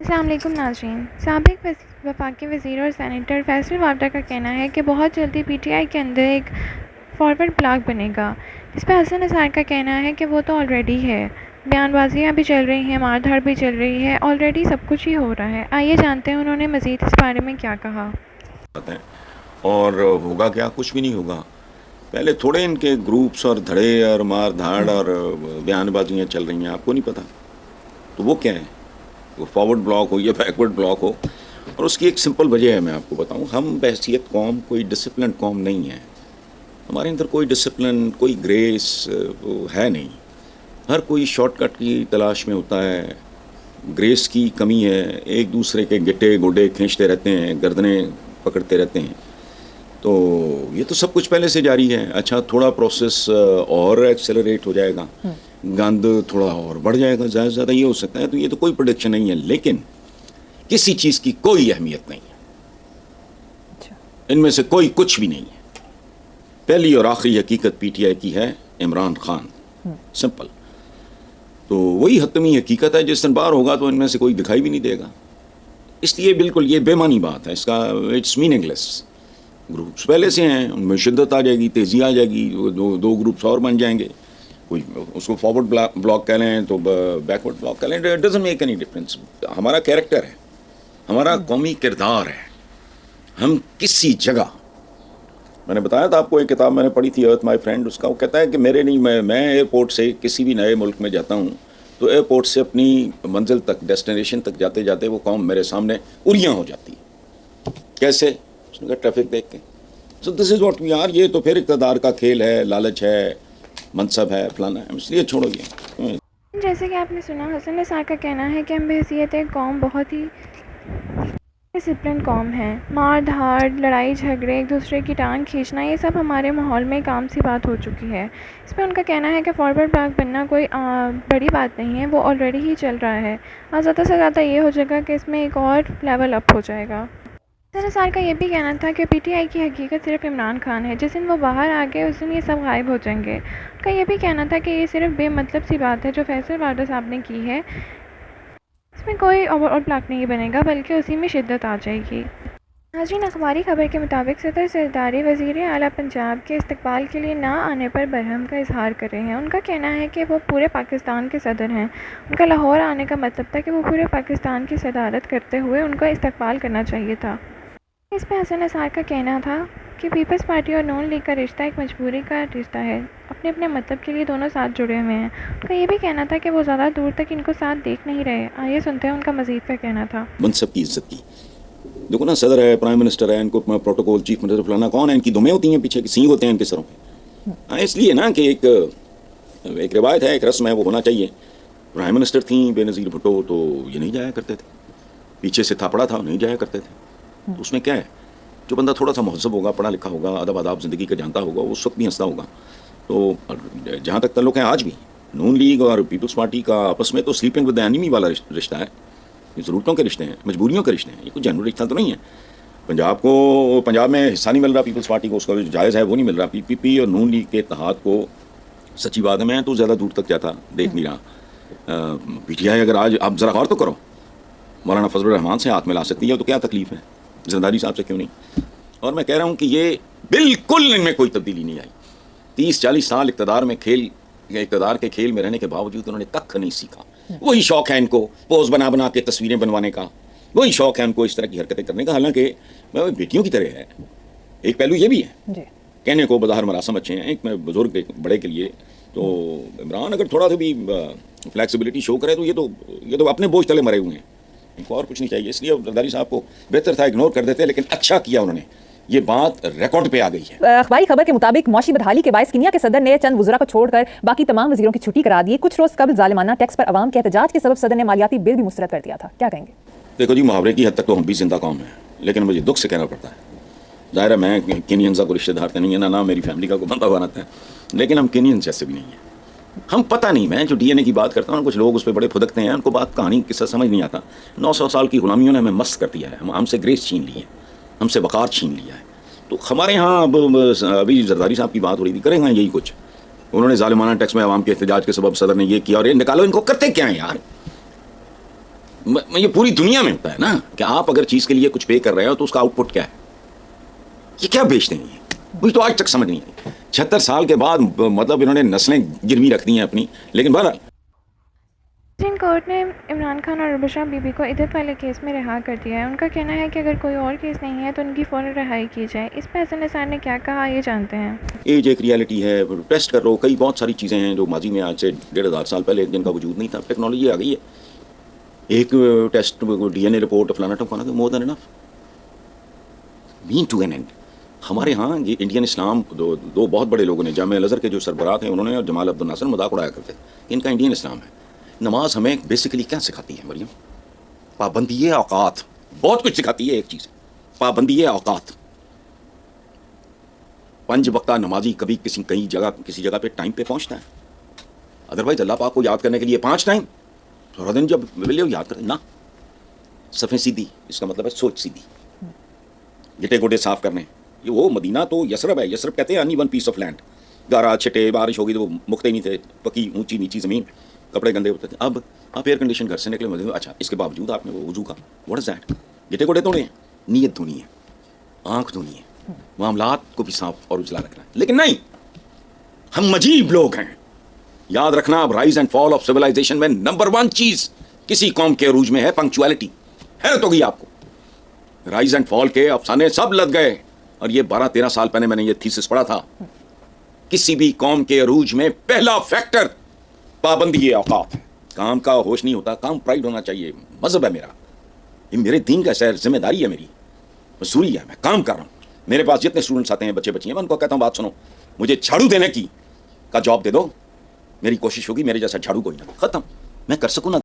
السلام علیکم ناظرین. سابق وفاقی وزیر اور سینیٹر فیصل وارڈا کا کہنا ہے کہ بہت جلدی پی ٹی آئی کے اندر ایک فارورڈ بلاک بنے گا. اس پہ حسن نثار کا کہنا ہے کہ وہ تو آلریڈی ہے. بیان بازیاں بھی چل رہی ہیں, مار دھاڑ بھی چل رہی ہے, آلریڈی سب کچھ ہی ہو رہا ہے. آئیے جانتے ہیں انہوں نے مزید اس بارے میں کیا کہا. اور ہوگا کیا؟ کچھ بھی نہیں ہوگا. پہلے تھوڑے ان کے گروپس اور دھڑے اور مار دھاڑ اور بیان بازیاں چل رہی ہیں, آپ کو نہیں پتا؟ تو وہ کیا ہے؟ وہ فارورڈ بلاک ہو یا بیکورڈ بلاک ہو, اور اس کی ایک سمپل وجہ ہے, میں آپ کو بتاؤں. ہم بحیثیت قوم کوئی ڈسپلن قوم نہیں ہے. ہمارے اندر کوئی ڈسپلن, کوئی گریس ہے نہیں. ہر کوئی شارٹ کٹ کی تلاش میں ہوتا ہے. گریس کی کمی ہے. ایک دوسرے کے گٹے گوڈے کھینچتے رہتے ہیں, گردنیں پکڑتے رہتے ہیں. تو یہ تو سب کچھ پہلے سے جاری ہے. اچھا, تھوڑا پروسیس اور ایکسیلریٹ ہو جائے گا, گند تھوڑا اور بڑھ جائے گا, زیادہ سے زیادہ یہ ہو سکتا ہے. تو یہ تو کوئی پروڈکشن نہیں ہے, لیکن کسی چیز کی کوئی اہمیت نہیں ہے. ان میں سے کوئی کچھ بھی نہیں ہے. پہلی اور آخری حقیقت پی ٹی آئی کی ہے عمران خان, سمپل. تو وہی حتمی حقیقت ہے. جس دن باہر ہوگا تو ان میں سے کوئی دکھائی بھی نہیں دے گا. اس لیے بالکل یہ بے معنی بات ہے. اس کا اٹس میننگ لیس. گروپس پہلے سے ہیں, ان میں شدت آ جائے گی, تیزی آ جائے گی, دو گروپس اور بن جائیں گے. کوئی اس کو فارورڈ بلاک کہہ لیں تو بیکورڈ بلاک کہہ لیں, it doesn't make any difference. ہمارا کیریکٹر ہے, ہمارا قومی کردار ہے. ہم کسی جگہ, میں نے بتایا تھا آپ کو, ایک کتاب میں نے پڑھی تھی ارتھ مائی فرینڈ, اس کا وہ کہتا ہے کہ میرے نہیں, میں ایئرپورٹ سے کسی بھی نئے ملک میں جاتا ہوں تو ایئرپورٹ سے اپنی منزل تک, ڈیسٹینیشن تک جاتے جاتے وہ قوم میرے سامنے اریاں ہو جاتی ہے. کیسے؟ اس نے کہا ٹریفک دیکھ کے. سو دس از واٹ وی آر. یہ تو پھر اقتدار کا کھیل ہے, لالچ ہے, منصب ہے, فلانا ہے. اس لیے چھوڑو یہ. جیسے کہ آپ نے سنا, حسن نثار کا کہنا ہے کہ ہم بحیثیت قوم بہت ہی ڈسپلن قوم ہے. مار دھاڑ, لڑائی جھگڑے, ایک دوسرے کی ٹانگ کھینچنا, یہ سب ہمارے ماحول میں ایک عام سی بات ہو چکی ہے. اس پہ ان کا کہنا ہے کہ فارورڈ بلاک بننا کوئی بڑی بات نہیں ہے, وہ آلریڈی ہی چل رہا ہے. اور زیادہ سے زیادہ یہ ہو جائے گا کہ اس میں ایک اور لیول اپ ہو جائے گا. حسن نثار کا یہ بھی کہنا تھا کہ پی ٹی آئی کی حقیقت صرف عمران خان ہے. جس دن وہ باہر آ گئے اس دن یہ سب غائب ہو جائیں گے. ان کا یہ بھی کہنا تھا کہ یہ صرف بے مطلب سی بات ہے جو فیصل وارڈا صاحب نے کی ہے. اس میں کوئی اور بلاک نہیں بنے گا, بلکہ اسی میں شدت آ جائے گی. ناظرین, اخباری خبر کے مطابق صدر زرداری وزیر اعلیٰ پنجاب کے استقبال کے لیے نہ آنے پر برہم کا اظہار کر رہے ہیں. ان کا کہنا ہے کہ وہ پورے پاکستان کے صدر ہیں. ان کا لاہور آنے کا مطلب تھا کہ وہ پورے پاکستان کی صدارت کرتے ہوئے ان کا استقبال کرنا چاہیے تھا. اس پہ حسن نثار کا کہنا تھا کہ پیپلز پارٹی اور نون لیگ کا رشتہ ایک مجبوری کا رشتہ ہے. اپنے اپنے مطلب کے لیے دونوں ساتھ جڑے ہوئے ہیں. ان کا یہ بھی کہنا تھا کہ وہ زیادہ دور تک ان کو ساتھ دیکھ نہیں رہے. آئیے سنتے ہیں ان کا مزید کا کہنا تھا. منصب کی عزت کی. دیکھو نا, صدر ہے, پرائم منسٹر ہے, ان کو پروٹوکول, چیف منسٹر, فلانا کون ہے, ان کی دمیں ہوتی ہیں پیچھے, سینگ ہوتے ہیں ان کے سروں پہ. ہاں, اس لیے نا کہ ایک روایت ہے, ایک رسم ہے, وہ ہونا چاہیے. پرائم منسٹر تھیں بے نظیر بھٹو, تو یہ نہیں جایا کرتے تھے. پیچھے سے تھاپڑا تھا, نہیں جایا کرتے تھے. تو اس میں کیا ہے, جو بندہ تھوڑا سا مہذب ہوگا, پڑھا لکھا ہوگا, ادب آداب زندگی کا جانتا ہوگا, وہ اس وقت بھی ہنستا ہوگا. تو جہاں تک تعلق ہے آج بھی نون لیگ اور پیپلز پارٹی کا آپس میں, تو سلیپنگ ود دا اینیمی والا رشتہ ہے. یہ ضرورتوں کے رشتے ہیں, مجبوریوں کے رشتے ہیں. یہ کوئی جنرل رشتہ تو نہیں ہے. پنجاب میں حصہ نہیں مل رہا پیپلز پارٹی کو, اس کا جو جائز ہے وہ نہیں مل رہا. پی پی پی اور نون لیگ کے اتحاد کو, سچی بات ہے, میں تو زیادہ دور تک جاتا دیکھ نہیں رہا. پی ٹی آئی اگر آج آپ ذرا غور تو کرو, مولانا فضل الرحمان سے ہاتھ ملا سکتی ہے تو کیا تکلیف ہے, زرداری صاحب سے کیوں نہیں. اور میں کہہ رہا ہوں کہ یہ بالکل ان میں کوئی تبدیلی نہیں آئی. 30-40 سال اقتدار کے کھیل میں رہنے کے باوجود انہوں نے ککھ نہیں سیکھا. وہی شوق ہے ان کو پوز بنا بنا کے تصویریں بنوانے کا, وہی شوق ہے ان کو اس طرح کی حرکتیں کرنے کا. حالانکہ بیٹیوں کی طرح ہے. ایک پہلو یہ بھی ہے, کہنے کو بظاہر مراسم اچھے ہیں, ایک بزرگ ایک بڑے کے لیے. تو عمران اگر تھوڑا سا بھی فلیکسیبلٹی شو کرے تو یہ تو اپنے بوجھ تلے مرے ہوئے ہیں. ان کو اور کچھ نہیں چاہیے. اس لیے زرداری صاحب کو بہتر تھا اگنور کر دیتے, لیکن اچھا کیا انہوں نے, یہ بات ریکارڈ پہ آ گئی ہے. اخباری خبر کے مطابق معاشی بدحالی کے باعث کینیا کے صدر نے چند وزراء کو چھوڑ کر باقی تمام وزیروں کی چھٹی کرا دی. کچھ روز قبل ظالمانہ ٹیکس پر عوام کے احتجاج کے سبب صدر نے مالیاتی بل بھی مسترد کر دیا تھا. کیا کہیں گے؟ دیکھو جی, محاورے کی حد تک تو ہم بھی زندہ قوم ہیں, لیکن مجھے دکھ سے کہنا پڑتا ہے. ظاہر ہے میں کینینز کو رشتہ دار نہیں ہے, نہ میری فیملی کا کوئی بندہ بناتا ہے, لیکن ہم کینینز جیسے بھی نہیں ہیں. ہم پتہ نہیں, میں جو ڈی این اے کی بات کرتا ہوں, کچھ لوگ اس پہ بڑے پھدکتے ہیں, ان کو بات کہانی قصہ سمجھ نہیں آتا. 900 سال کی غلامیوں نے ہمیں مست کر دیا ہے, ہم سے گریس چھین لی ہے, ہم سے وقار چھین لیا ہے. تو ہمارے ہاں ابھی زرداری صاحب کی بات ہو رہی تھی, کریں گے یہی کچھ. انہوں نے ظالمانہ ٹیکس میں عوام کے احتجاج کے سبب صدر نے یہ کیا, اور یہ نکالو, ان کو کرتے کیا ہیں یار. یہ پوری دنیا میں ہوتا ہے نا کہ آپ اگر چیز کے لیے کچھ پے کر رہے ہو تو اس کا آؤٹ پٹ کیا ہے، یہ کیا بیچتے ہیں یہ مجھے تو آج تک سمجھ نہیں آئی. 76 سال کے بعد مطلب انہوں نے نسلیں گروی رکھ دی ہیں اپنی. لیکن بہرحال سپریم کورٹ نے عمران خان اور بشرا بی بی کو عدت والے کیس میں رہا کر دیا ہے. ان کا کہنا ہے کہ اگر کوئی اور کیس نہیں ہے تو ان کی فوراً رہائی کی جائے. اس پہ حسن نثار نے کیا کہا یہ جانتے ہیں. ایج ایک ریالٹی ہے، ٹیسٹ کر لو. کئی بہت ساری چیزیں ہیں جو ماضی میں آج سے 1500 سال پہلے جن کا وجود نہیں تھا. ٹیکنالوجی آ گئی ہے. ایک ٹیسٹ ڈی این اے رپورٹ فلانا ٹمکانا مور دین انف مین ٹو این اینڈ. ہمارے ہاں یہ انڈین اسلام دو بہت بڑے لوگوں نے، جامعہ الازہر کے جو سربراہ ہیں انہوں نے اور جمال عبد الناصر مذاق اڑایا کرتے ان کا انڈین اسلام ہے. نماز ہمیں بیسیکلی کیا سکھاتی ہے مریم؟ پابندی اوقات. بہت کچھ سکھاتی ہے. ایک چیز پابندی اوقات. 5 وقتہ نمازی کبھی کسی جگہ پہ ٹائم پہ پہنچتا ہے. ادروائز اللہ پاک کو یاد کرنے کے لیے 5 ٹائم تھوڑا دن جب ملے ہو یاد کریں نا. صفیں سیدھی، اس کا مطلب ہے سوچ سیدھی. گٹے گوٹے صاف کرنے. یہ وہ مدینہ تو یثرب ہے. یثرب کہتے ہیں انی ون پیس آف لینڈ. گارا چھٹے بارش ہوگی تو وہ مکتے نہیں تھے، پکی اونچی نیچی زمین، کپڑے گندے ہوتے تھے. اب آپ ایئر کنڈیشن گھر سے نکلے مدینہ. اچھا اس کے باوجود آپ نے وہ وضو کا واٹ از دیٹ؟ گٹے گوٹے توڑے ہیں، نیت دھونی ہے، آنکھ دھونی ہے، معاملات کو بھی صاف اور اجلا رکھنا ہے. لیکن نہیں، ہم عجیب لوگ ہیں. یاد رکھنا اب rise and fall of civilisation میں نمبر 1 چیز کسی قوم کے عروج میں ہے پنکچویلٹی. حیرت ہوگی آپ کو. رائز اینڈ فال کے افسانے سب لگ گئے. اور یہ 12-13 سال پہلے میں نے یہ تھیسس پڑھا تھا. کسی بھی قوم کے عروج میں پہلا فیکٹر پابندی اوقات. کام کا ہوش نہیں ہوتا. کام پرائڈ ہونا چاہیے. مذہب ہے میرا، یہ میرے دین کا شہر، ذمہ داری ہے میری، مصوری ہے. میں کام کر رہا ہوں. میرے پاس جتنے اسٹوڈنٹس آتے ہیں، بچے بچیاں، میں ان کو کہتا ہوں بات سنو، مجھے جھاڑو دینے کا جاب دے دو. میری کوشش ہوگی میرے جیسا جھاڑو کوئی نہ. ختم. میں کر سکوں نا